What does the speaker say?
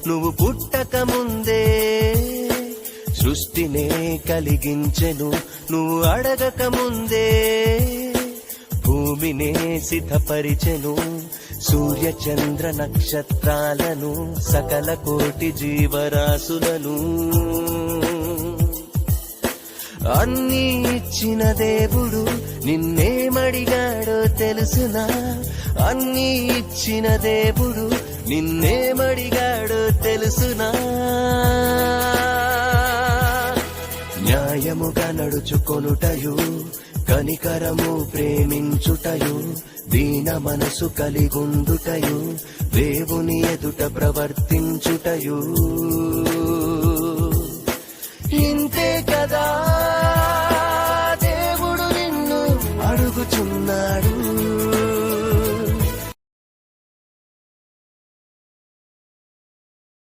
నువ్వు పుట్టక ముందే సృష్టినే కలిగించెను, నువ్వు అడగక ముందే భూమినే సిద్ధపరిచెను, సూర్య చంద్ర నక్షత్రాలను సకల కోటి జీవరాశులను. అన్నీ ఇచ్చిన దేవుడు నిన్నేమడిగాడో తెలుసునా, అన్నీ ఇచ్చిన దేవుడు నిన్నేమడిగాడో తెలుసునా. న్యాయముగా నడుచుకొనుటయు, కనికరము ప్రేమించుటయు, దీన మనసు కలిగుండుటయు, దేవుని ఎదుట ప్రవర్తించుటయు.